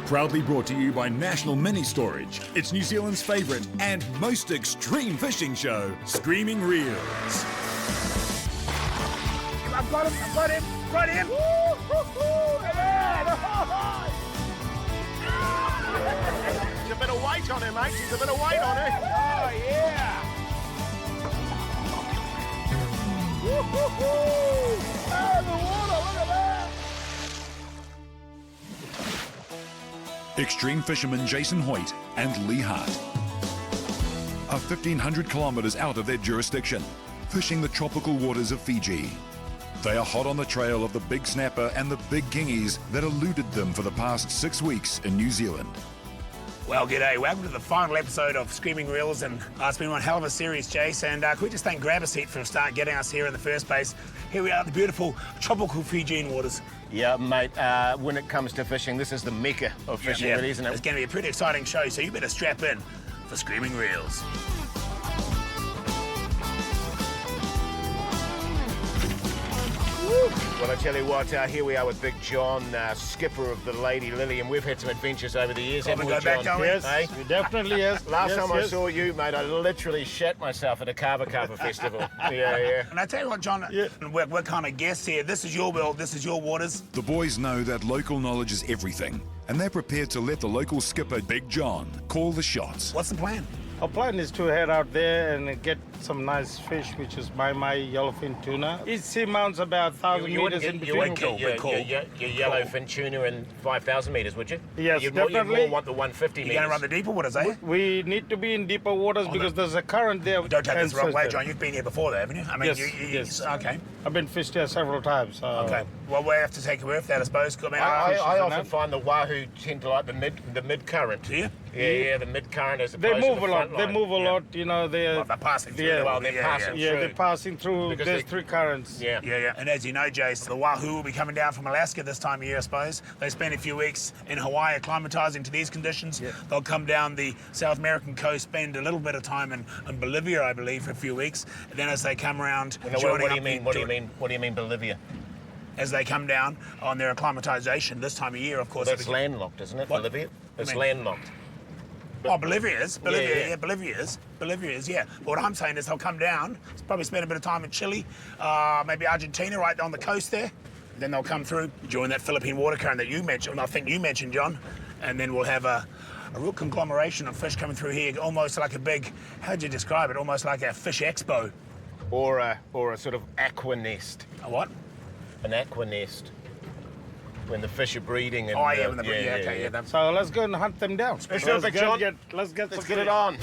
Proudly brought to you by National Mini Storage. It's New Zealand's favourite and most extreme fishing show, Screaming Reels. I've got him! There's a bit of weight on him, mate. There's a bit of weight on him. Oh, yeah! Oh, the water, look at that! Extreme fishermen Jason Hoyt and Lee Hart are 1,500 kilometres out of their jurisdiction, fishing the tropical waters of Fiji. They are hot on the trail of the big snapper and the big kingies that eluded them for the past 6 weeks in New Zealand. Well, g'day. Welcome to the final episode of Screaming Reels, and it's been one hell of a series, Jace. And could we just thank Grab a Seat for getting us here in the first place? Here we are, the beautiful tropical Fijian waters. Yeah, mate, when it comes to fishing, this is the mecca of fishing, really, isn't it? It's going to be a pretty exciting show, so you better strap in for Screaming Reels. Well, I tell you what, here we are with Big John, skipper of the Lady Lily, and we've had some adventures over the years, haven't we, go back, John? don't we? Yes, Hey? we definitely yes. Last time I yes. saw you, mate, I literally shat myself at a Kava Festival. Yeah. And I tell you what, John, we're kind of guests here. This is your world, this is your waters. The boys know that local knowledge is everything, and they're prepared to let the local skipper, Big John, call the shots. What's the plan? Our plan is to head out there and get some nice fish, which is my yellowfin tuna. Each sea mount's about 1,000 meters in between. You wouldn't Cool, get cool. your yellowfin tuna in 5,000 metres, would you? Yes, You'd definitely. more want the 150 You're metres. going to run the deeper waters, eh? We need to be in deeper waters because there's a current there. Don't take this the wrong way, Sensitive. John. You've been here before, though, haven't you? I mean, Yes. Okay. I've been fished here several times. So Okay. Well, we have to take a word for that, I suppose. I mean, I often that. find the wahoo tend to like the mid current. do you? Yeah, the mid current as They opposed move to a the lot. front They line. move a lot. You know, they're Well, they're passing through. Yeah. Well, they're passing yeah, through. they're passing through. Because There's they- 3 currents. Yeah. Yeah. And as you know, Jace, the wahoo will be coming down from Alaska this time of year, I suppose. They spend a few weeks in Hawaii acclimatising to these conditions. Yeah. They'll come down the South American coast, spend a little bit of time in Bolivia, I believe, for a few weeks. And then as they come around, What do you mean? What do you mean, Bolivia? As they come down on their acclimatisation this time of year, of course. That's landlocked, isn't it? What? Bolivia. It's mean? landlocked. Oh, Bolivia is. Yeah. Bolivia is, yeah. But what I'm saying is they'll come down, probably spend a bit of time in Chile, maybe Argentina, right on the coast there. Then they'll come through, join that Philippine water current that you mentioned, I think you mentioned, John. And then we'll have a real conglomeration of fish coming through here, almost like a big, how'd you describe it? Almost like a fish expo. Or a sort of aqua nest. A what? An aqua nest. When the fish are breeding. And, Oh, yeah, when they're breeding. Okay, that's... So let's go and hunt them down. Let's do it, Big John. Let's get it on.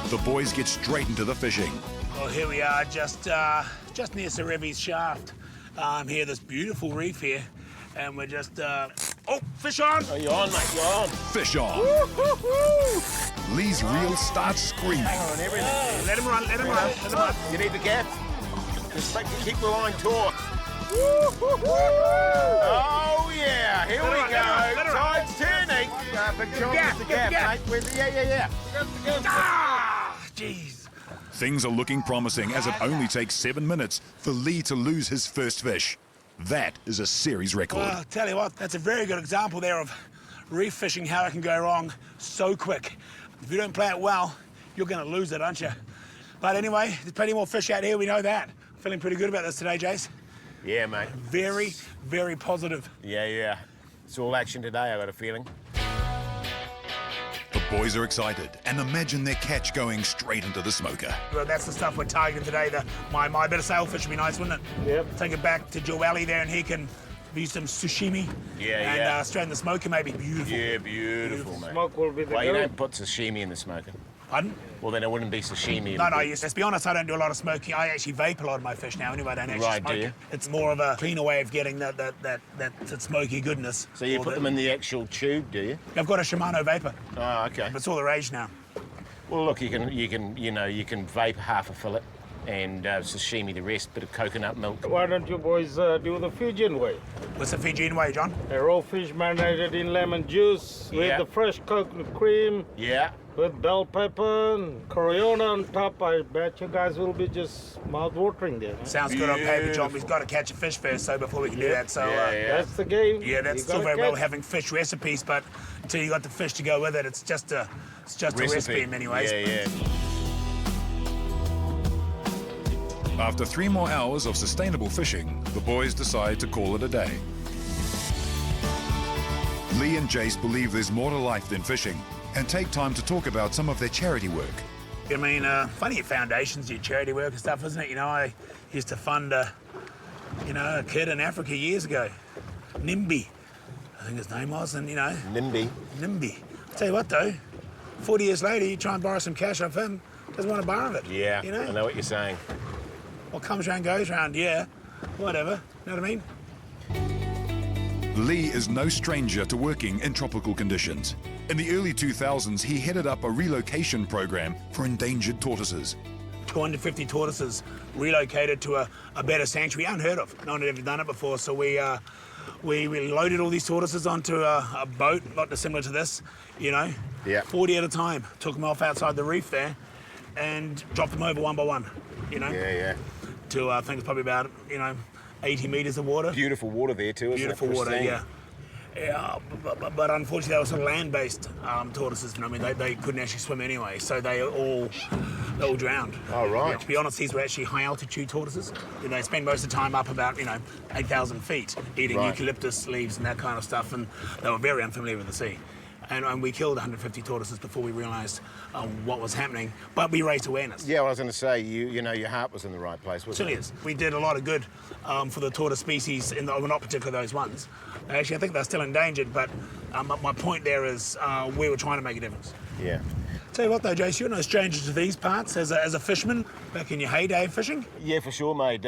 The boys get straight into the fishing. Well, here we are, just near Sarevi's shaft. Here, this beautiful reef here. And we're just, oh, fish on! Oh, you're on, mate, you're on. Fish on. Lee's reel starts screaming. On everything. Let him run. You need the gap. Just keep the line taut. Oh, yeah, here we go. let her run. Tide's turning. Big John with the gap, mate. Yeah. Ah, jeez. Things are looking promising as it only takes 7 minutes for Lee to lose his first fish. That is a series record. Well, I'll tell you what, that's a very good example there of reef fishing, how it can go wrong so quick. If you don't play it well, you're going to lose it, aren't you? But anyway, there's plenty more fish out here, we know that. Feeling pretty good about this today, Jace. Yeah, mate. Very, very positive. Yeah. It's all action today, I got a feeling. The boys are excited and imagine their catch going straight into the smoker. Well, that's the stuff we're targeting today. My bit of sailfish would be nice, wouldn't it? Yep. Take it back to Joe Alley there and he can use some sashimi. Yeah. And straight in the smoker, maybe. Beautiful. Yeah, beautiful, mate. Smoke will be the Well, you go. don't put sashimi in the smoker. Pardon? Well, then it wouldn't be sashimi. No, let's be honest, I don't do a lot of smoking. I actually vape a lot of my fish now anyway, I don't actually Right, smoke do you? it. It's more of a cleaner way of getting that smoky goodness. So you put them in the actual tube, do you? I've got a Shimano vapor, Oh, okay. but it's all the rage now. Well, look, you can vape half a fillet. and sashimi the rest, bit of coconut milk. Why don't you boys do the Fijian way? What's the Fijian way, John? A raw fish marinated in lemon juice with the fresh coconut cream. Yeah. With bell pepper and coriander on top. I bet you guys will be just mouth-watering there. Sounds good on paper, John. We've got to catch a fish first, so before we can do that. So That's the game. yeah, that's still very well having fish recipes, but until you got the fish to go with it, it's just a recipe in many ways. Yeah. After 3 more hours of sustainable fishing, the boys decide to call it a day. Lee and Jace believe there's more to life than fishing and take time to talk about some of their charity work. I mean, funny foundations do charity work and stuff, isn't it? You know, I used to fund, a kid in Africa years ago, Nimby, I think his name was, and Nimby. I'll tell you what though, 40 years later, you try and borrow some cash off him, doesn't want to borrow it. Yeah, you know? I know what you're saying. What comes round goes round, yeah, whatever, you know what I mean? Lee is no stranger to working in tropical conditions. In the early 2000s, he headed up a relocation program for endangered tortoises. 250 tortoises relocated to a better sanctuary, unheard of. No one had ever done it before, so we loaded all these tortoises onto a boat, not dissimilar to this, 40 at a time. Took them off outside the reef there and dropped them over one by one, Yeah. to I think it's probably about, 80 metres of water. Beautiful water there too, isn't it? Beautiful water, Pristine. yeah. But unfortunately, they were sort of land-based tortoises. I mean, they couldn't actually swim anyway, so they all drowned. Oh, right. To be honest, these were actually high-altitude tortoises. They spend most of the time up about 8,000 feet, eating eucalyptus leaves and that kind of stuff, and they were very unfamiliar with the sea. And we killed 150 tortoises before we realised what was happening, but we raised awareness. Yeah, well, I was going to say, your heart was in the right place, wasn't it? It is. We did a lot of good for the tortoise species, well, not particularly those ones. Actually, I think they're still endangered, but my point there is we were trying to make a difference. Yeah. Tell you what though, Jace, you're no stranger to these parts as a fisherman back in your heyday of fishing. Yeah, for sure, mate.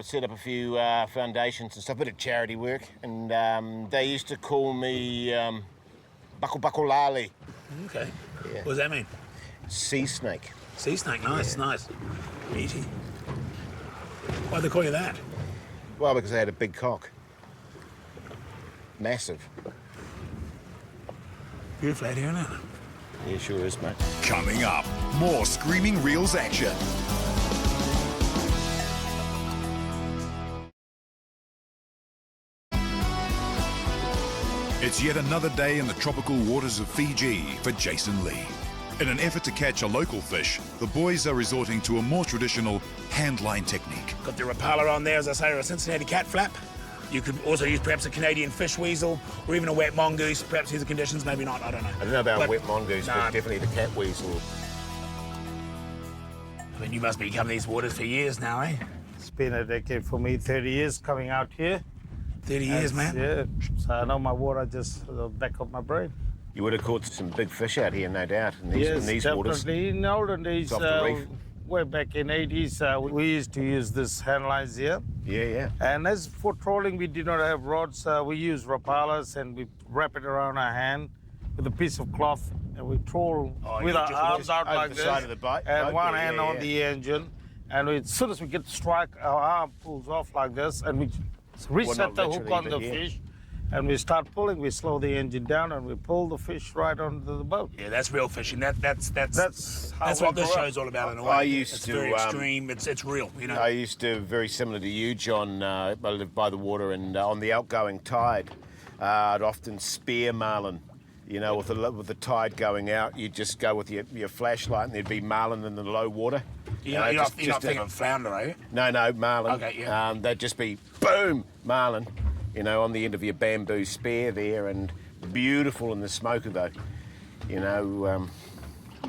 Set up a few foundations and stuff, a bit of charity work, and they used to call me Bakulali. Okay. Yeah. What does that mean? Sea snake. Sea snake, nice. Meaty. Why'd they call you that? Well, because they had a big cock. Massive. Beautiful out here, isn't it? Yeah, sure is, mate. Coming up, more Screaming Reels action. It's yet another day in the tropical waters of Fiji for Jason Lee. In an effort to catch a local fish, the boys are resorting to a more traditional handline technique. Got the Rapala on there, as I say, or a Cincinnati cat flap. You could also use perhaps a Canadian fish weasel or even a wet mongoose. Perhaps these are conditions, maybe not, I don't know. I don't know about wet mongoose, nah. but definitely the cat weasel. I mean, you must be coming these waters for years now, eh? It's been a decade for me, 30 years coming out here. 30 years, man. Yeah, so I know my water just the back of my brain. You would have caught some big fish out here, no doubt, in these waters. Definitely. In olden days, Off the reef. way back in 80s, we used to use this handlines here. Yeah. And as for trolling, we did not have rods. We use rapalas and we wrap it around our hand with a piece of cloth, and we troll with our arms out over like the this, side of the boat, and one yeah, hand yeah, on yeah. the engine. And as soon as we get the strike, our arm pulls off like this, and we reset not the hook literally, on but the yeah. fish, and we start pulling. We slow the engine down, and we pull the fish right onto the boat. Yeah, that's real fishing. That's how we what this grew up. show's all about in a way. I used it's to, very extreme. It's real, you know. I used to, very similar to you, John, I lived by the water, and on the outgoing tide, I'd often spear marlin. You know, with the tide going out, you'd just go with your flashlight, and there'd be marlin in the low water. You're not thinking of flounder, are you? No, marlin. Okay, yeah. They'd just be, boom, marlin, on the end of your bamboo spear there, and beautiful in the smoker, though.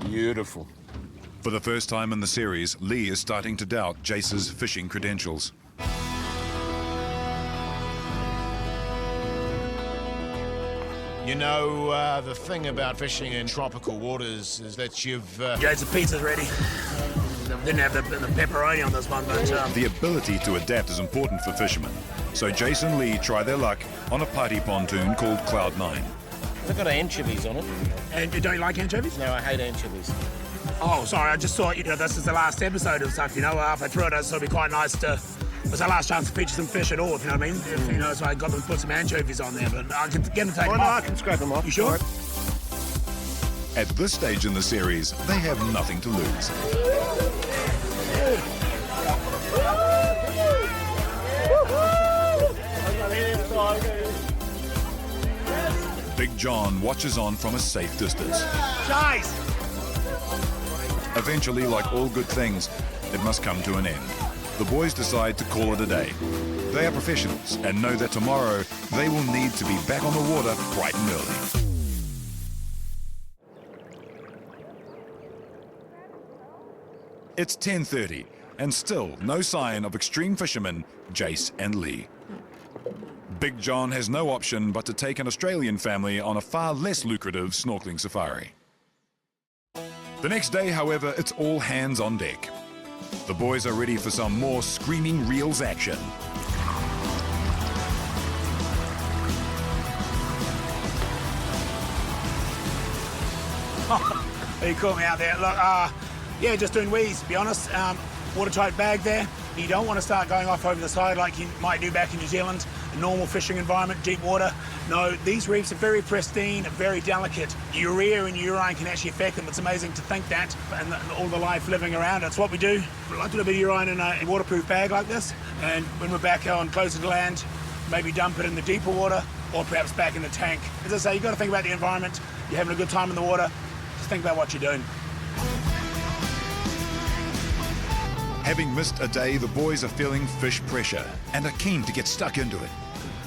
Beautiful. For the first time in the series, Lee is starting to doubt Jace's fishing credentials. The thing about fishing in tropical waters is that Jason, pizza's ready. Didn't have the pepperoni on this one, but The ability to adapt is important for fishermen. So Jason Lee try their luck on a party pontoon called Cloud 9. They've got anchovies on it. and you don't like anchovies? No, I hate anchovies. Oh, sorry, I just thought, this is the last episode of stuff, halfway through it, so it'd be quite nice to... It's our last chance to feature some fish at all, if you know what I mean. So I got them to put some anchovies on there, but I can get them to take them off. I can scrape them off. You sure? At this stage in the series, they have nothing to lose. Big John watches on from a safe distance. Guys! Eventually, like all good things, it must come to an end. The boys decide to call it a day. They are professionals and know that tomorrow they will need to be back on the water bright and early. It's 10:30 and still no sign of extreme fishermen Jace and Lee. Big John has no option but to take an Australian family on a far less lucrative snorkeling safari. The next day, however, it's all hands on deck. The boys are ready for some more screaming reels action. You caught me out there. Look, yeah, just doing wheeze, to be honest. Watertight bag there. You don't want to start going off over the side like you might do back in New Zealand, a normal fishing environment, deep water. No, these reefs are very pristine, very delicate. Urea and urine can actually affect them. It's amazing to think that, and all the life living around. It's what we do. We like to do a bit of urine in a waterproof bag like this, and when we're back on closer to land, maybe dump it in the deeper water, or perhaps back in the tank. As I say, you've got to think about the environment. You're having a good time in the water. Just think about what you're doing. Having missed a day, the boys are feeling fish pressure and are keen to get stuck into it.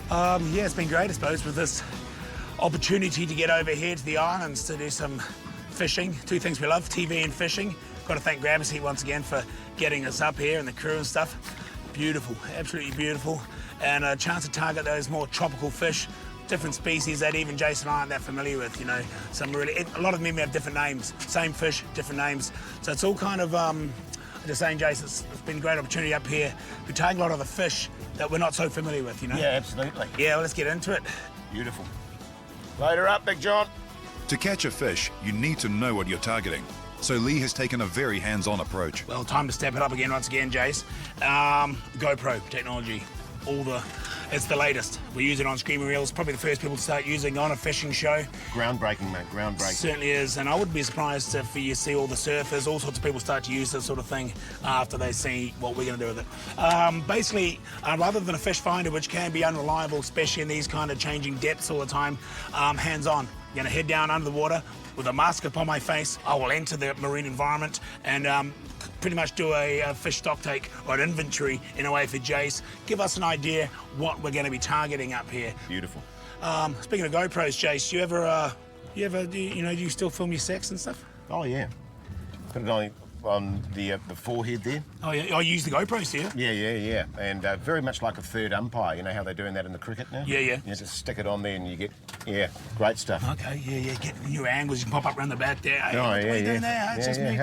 Yeah, it's been great, I suppose, with this opportunity to get over here to the islands to do some fishing. Two things we love, TV and fishing. Got to thank Gramercy once again for getting us up here and the crew and stuff. Beautiful, absolutely beautiful. And a chance to target those more tropical fish, different species that even Jason and I aren't that familiar with, Some really, a lot of them have different names. Same fish, different names. So it's all kind of, just saying, Jason, it's been a great opportunity up here. We're taking a lot of the fish that we're not so familiar with, Yeah, absolutely. Yeah, well, let's get into it. Beautiful. Later up, Big John. To catch a fish, you need to know what you're targeting. So Lee has taken a very hands-on approach. Well, time to step it up again once again, Jace. GoPro technology. It's the latest. We use it on screaming reels. Probably the first people to start using on a fishing show. Groundbreaking, mate, groundbreaking. Certainly is, and I wouldn't be surprised if you see all the surfers, all sorts of people start to use this sort of thing after they see what we're going to do with it. Basically, rather than a fish finder, which can be unreliable, especially in these kind of changing depths all the time, hands-on. I'm going to head down under the water with a mask upon my face. I will enter the marine environment and pretty much do a fish stock take or an inventory in a way for Jace. Give us an idea what we're going to be targeting up here. Beautiful. Speaking of GoPros, Jace, do you still film your sex and stuff? Oh, yeah. Put it on the forehead there. Oh, yeah. I use the GoPros here. Yeah. And very much like a third umpire. You know how they're doing that in the cricket now? Yeah. You just stick it on there and you get, great stuff. Okay, yeah. Get new angles. You can pop up around the back there. Hey, Oh, what are yeah, you doing yeah. there? It's just me.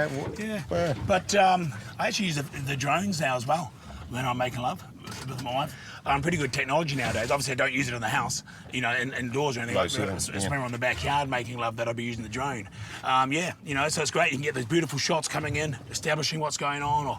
Yeah. But I actually use the drones now as well when I'm making love with my wife. Pretty good technology nowadays. Obviously, I don't use it in the house, indoors or anything. Low It's ceiling, when we're in the backyard making love that I'll be using the drone. So it's great. You can get those beautiful shots coming in, establishing what's going on or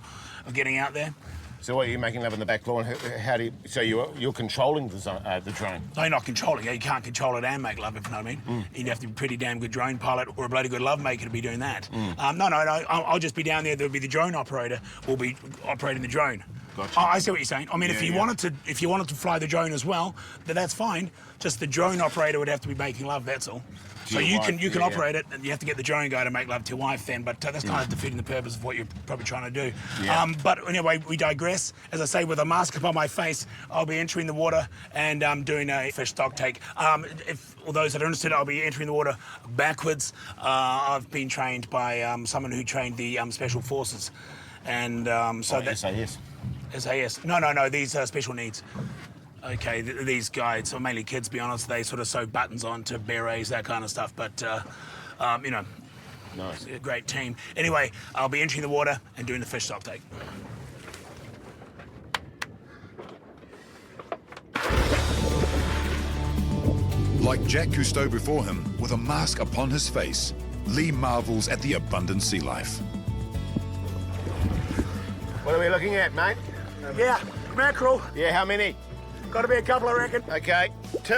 getting out there. So what are you making love in the back lawn? How do you? So you're controlling the drone? No, you're not controlling it. You can't control it and make love, if you know what I mean. You'd have to be a pretty damn good drone pilot or a bloody good love maker to be doing that. No. I'll just be down there. There'll be the drone operator. Will be operating the drone. Gotcha. I see what you're saying. I mean, if you wanted to fly the drone as well, then that's fine. Just the drone operator would have to be making love. That's all. So you can operate it, and you have to get the drone guy to make love to your wife then. But that's kind of defeating the purpose of what you're probably trying to do. Yeah. But anyway, we digress. As I say, with a mask upon my face, I'll be entering the water and doing a fish stock take. For those that are interested, I'll be entering the water backwards. I've been trained by someone who trained the Special Forces, and SAS. SAS. No, these are special needs. Okay, these guys are mainly kids, to be honest. They sort of sew buttons onto berets, that kind of stuff. But, Nice. A great team. Anyway, I'll be entering the water and doing the fish stock take. Like Jack Cousteau before him, with a mask upon his face, Lee marvels at the abundant sea life. What are we looking at, mate? Yeah, mackerel. Yeah, how many? Got to be a couple, I reckon. Okay, 2?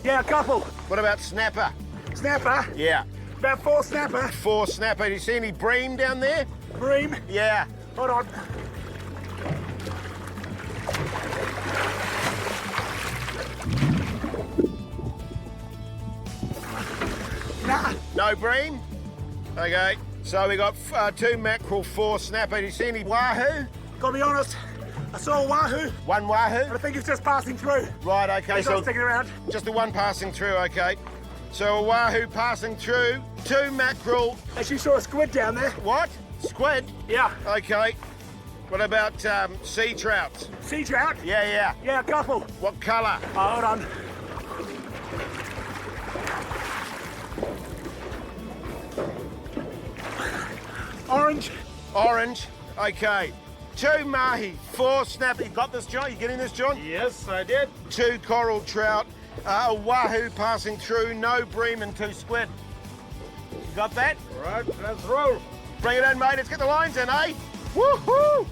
Yeah, a couple. What about snapper? Snapper. Yeah. About 4 snapper. 4 snapper. Do you see any bream down there? Bream. Yeah. Hold on. Nah. No bream? Okay. So we got 2 mackerel, 4 snapper. Do you see any wahoo? Gotta be honest, I saw a wahoo, 1 wahoo? but I think it's just passing through. Right, okay. He's not sticking around. Just the one passing through, okay. So a wahoo passing through, 2 mackerel. Actually saw a squid down there. What? Squid? Yeah. Okay. What about sea trouts? Sea trout. Yeah. Yeah, a couple. What colour? Oh, hold on. Orange. Orange. Okay. 2 mahi, 4 snapper. You got this, John? You getting this, John? Yes, I did. 2 coral trout, a wahoo passing through, no bream and 2 squid. You got that? Right, let's roll. Bring it in, mate. Let's get the lines in, eh? Woohoo!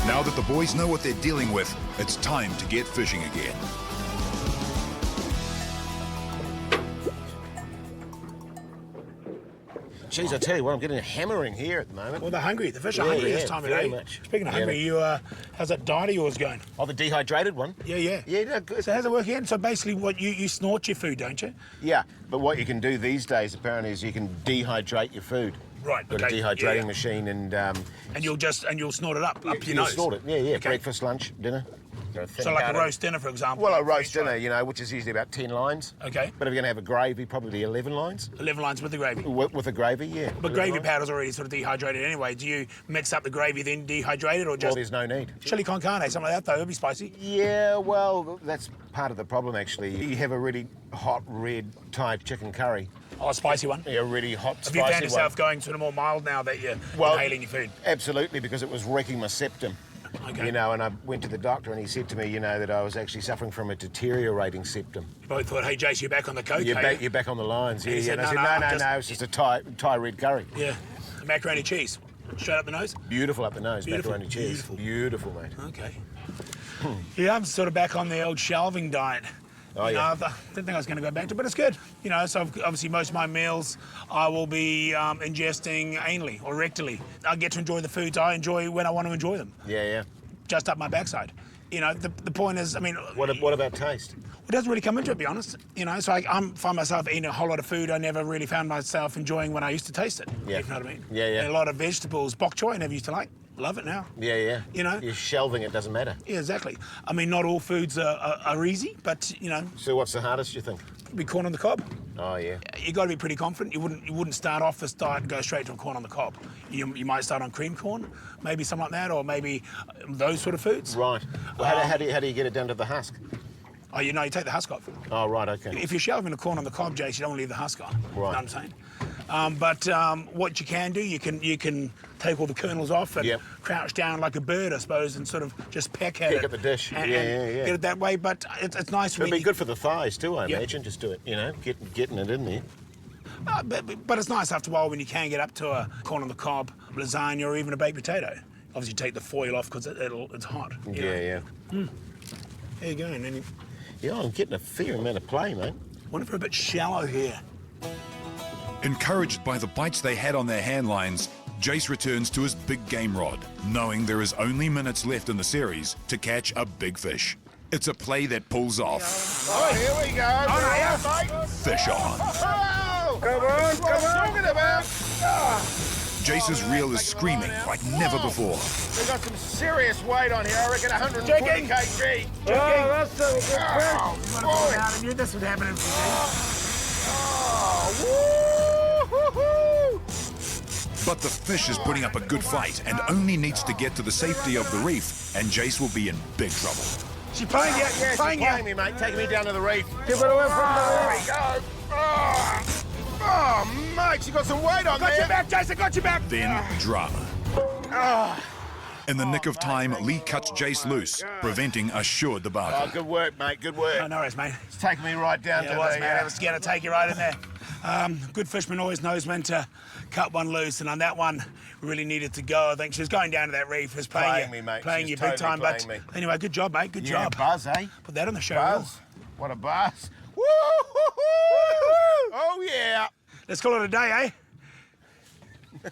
Now that the boys know what they're dealing with, it's time to get fishing again. Jeez, I tell you what, I'm getting a hammering here at the moment. Well, they're hungry. The fish are Yeah, hungry yeah, this time of very day. much. Speaking of Yeah, hungry, how's that diet of yours going? Oh, the dehydrated one? Yeah. Yeah, no, good. So how's it working? So basically, what you snort your food, don't you? Yeah, but what you can do these days, apparently, is you can dehydrate your food. Right. Got Okay. a dehydrating yeah. machine and... And you'll snort it up your you'll nose. snort it. Yeah. Okay. Breakfast, lunch, dinner. So like a roast dinner, for example. Well, a roast French dinner, you know, which is usually about 10 lines. Okay. But if you're going to have a gravy, probably 11 lines. 11 lines with the gravy. With a gravy, yeah. But 11 gravy lines. powder's already sort of dehydrated anyway. Do you mix up the gravy then dehydrate it, or Well, just there's no need. chili con carne, something like that though? It'll be spicy. Yeah, well, that's part of the problem, actually. You have a really hot, red Thai chicken curry. Oh, a spicy one. Yeah, a really hot, Have spicy you found yourself one. going sort of more mild now that you're Well, inhaling your food? Absolutely, because it was wrecking my septum. Okay. You know, and I went to the doctor and he said to me, you know, that I was actually suffering from a deteriorating septum. You both thought, hey, Jace, you're back on the coke, You're back on the lines. Yeah, he yeah. said, And I "No, said, no, no, just- it's just a Thai red curry. Yeah. Macaroni cheese. Straight up the nose? Beautiful up the nose, Beautiful, macaroni cheese. Beautiful, mate. Okay. Yeah, I'm sort of back on the old shelving diet. Oh, You know, yeah. I didn't think I was going to go back to, but it's good. You know, so obviously most of my meals I will be ingesting anally or rectally. I get to enjoy the foods I enjoy when I want to enjoy them, Yeah. just up my backside. You know, the point is, I mean, What about taste? it doesn't really come into it, to be honest. You know, so I find myself eating a whole lot of food I never really found myself enjoying when I used to taste it. Yeah. You know what I mean? Yeah, yeah. And a lot of vegetables, bok choy I never used to like. Love it now. Yeah. You know? You're shelving it, doesn't matter. Yeah, exactly. I mean, not all foods are easy, but, you know, So what's the hardest, you think? be corn on the cob. Oh, yeah. You got to be pretty confident. You wouldn't start off this diet and go straight to a corn on the cob. You might start on cream corn, maybe something like that, or maybe those sort of foods. Right. Well, how do you get it down to the husk? Oh, you take the husk off. Oh, right, okay. If you're shelving a corn on the cob, Jace, you don't leave the husk on. Right. You know what I'm saying? But what you can do, you can take all the kernels off and Yep. crouch down like a bird, I suppose, and sort of just peck at Peck it. at the dish. And, Yeah, and yeah. Get it that way, but it's nice It'd when be you, good for the thighs too, I Yeah. imagine. Just do it, you know, getting it in there. But it's nice after a while when you can get up to a corn on the cob, lasagna, or even a baked potato. Obviously, take the foil off because it's hot. you know. Yeah. There you go. And then you Yeah, I'm getting a fair amount of play, mate. wonder if we're a bit shallow here. Encouraged by the bites they had on their hand lines, Jace returns to his big game rod, knowing there is only minutes left in the series to catch a big fish. It's a play that pulls off. Oh, here we go. yeah. Fish on. Oh, Come on, what I'm talking about. Jace's reel is screaming like never before. We've got some serious weight on here. I reckon 120 Jigging. kg. Oh, that's a good fish. Oh, boy. I knew this would happen in Fiji. Oh, woo-hoo-hoo. But the fish is putting up a good fight and only needs to get to the safety of the reef, and Jace will be in big trouble. She's playing you. Yeah, she's playing playing you. me, mate. Taking me down to the reef. Keep it away from the There reef. we go. Oh. Oh, mate, you got some weight on Got there. your back, Jason, got your back. Then drama. In the nick of time, Lee cuts Jace loose, preventing a sure Oh, debacle. good work, mate. Good work. No worries, mate. It's taken me right down Yeah, to it was, the... man. It was going to take you right in there. Good fisherman always knows when to cut one loose, and on that one, we really needed to go. I think she was going down to that reef, was Playing me, mate. playing She you was big totally time. But playing me. anyway, good job, mate. Good Yeah, job. buzz, eh? Put that on the show. Buzz. What a buzz. Woo! Oh, yeah. Let's call it a day, eh?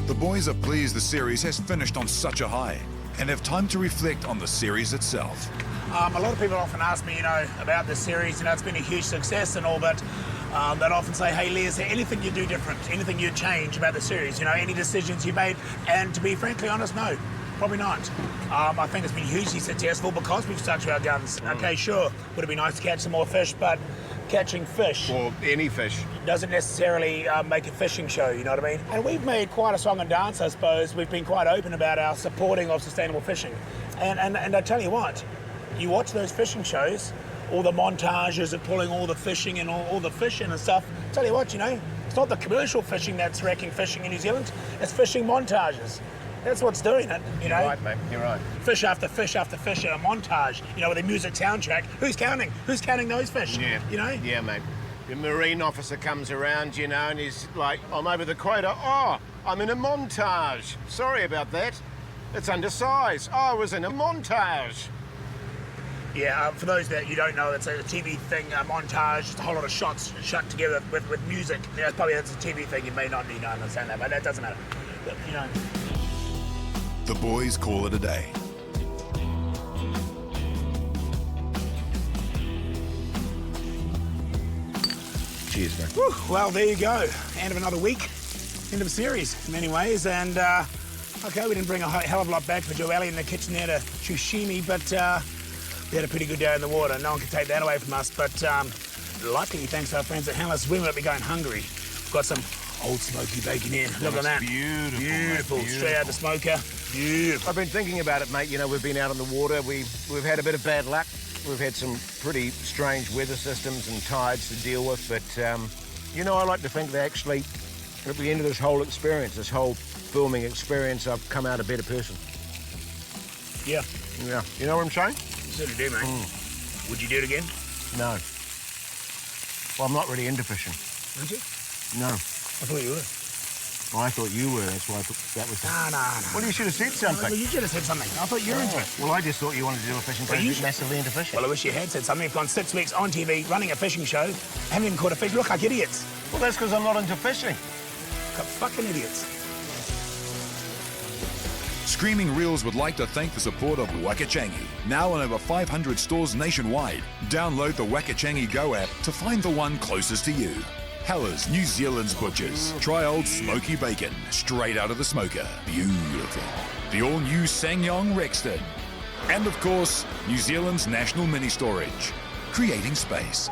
The boys are pleased the series has finished on such a high and have time to reflect on the series itself. A lot of people often ask me, about this series. It's been a huge success and all, but they'd often say, hey, Lee, is there anything you do different? Anything you'd change about the series? Any decisions you made? And to be frankly honest, no, probably not. I think it's been hugely successful because we've stuck to our guns. Okay, sure, would it be nice to catch some more fish, but catching fish Or any fish. doesn't necessarily make a fishing show, you know what I mean? And we've made quite a song and dance, I suppose. We've been quite open about our supporting of sustainable fishing. And I tell you what, you watch those fishing shows, all the montages of pulling all the fishing and all the fish in and stuff. Tell you what, it's not the commercial fishing that's wrecking fishing in New Zealand, it's fishing montages. That's what's doing it, You're right, mate. You're right. Fish after fish after fish in a montage, with a music soundtrack. Who's counting? Who's counting those fish? Yeah. Yeah, mate. The marine officer comes around, and he's like, I'm over the quota. Oh, I'm in a montage. Sorry about that. It's undersized. Oh, I was in a montage. Yeah, for those that you don't know, it's a TV thing, a montage, just a whole lot of shots shot together with music. That's a TV thing. You may not need to understand that, but that doesn't matter. But, The boys call it a day. Cheers, mate. Whew, well, there you go. End of another week. End of a series in many ways. And, okay, we didn't bring a hell of a lot back for Joelle in the kitchen there to sashimi, but we had a pretty good day in the water. No one can take that away from us. But luckily, thanks to our friends at Handless, we won't be going hungry. We've got some old smoky bacon here. Look at that. Beautiful, mate, Beautiful. Straight out the smoker. Beautiful. I've been thinking about it, mate. We've been out on the water. We've had a bit of bad luck. We've had some pretty strange weather systems and tides to deal with. But, I like to think that actually, at the end of this whole experience, this whole filming experience, I've come out a better person. Yeah, Yeah. You know what I'm saying? certainly do, mate. Would you do it again? No. Well, I'm not really into fishing. Would you? No. I thought you were. Well, I thought you were. That's why I thought that was... No. Well, you should have said Well, something. you should have said something. I thought you were into it. Well, I just thought you wanted to do a fishing Well, show. you You're should- massively into fishing. Well, I wish you had said something. We've gone 6 weeks on TV running a fishing show. Haven't even caught a fish. Look like idiots. Well, that's because I'm not into fishing. Like fucking idiots. Screaming Reels would like to thank the support of Wakachangi, now in over 500 stores nationwide. Download the Wakachangi Go app to find the one closest to you. Hellas, New Zealand's butchers. Try old smoky bacon, straight out of the smoker. Beautiful. The all-new Sangyong Rexton. And of course, New Zealand's national mini storage, creating space.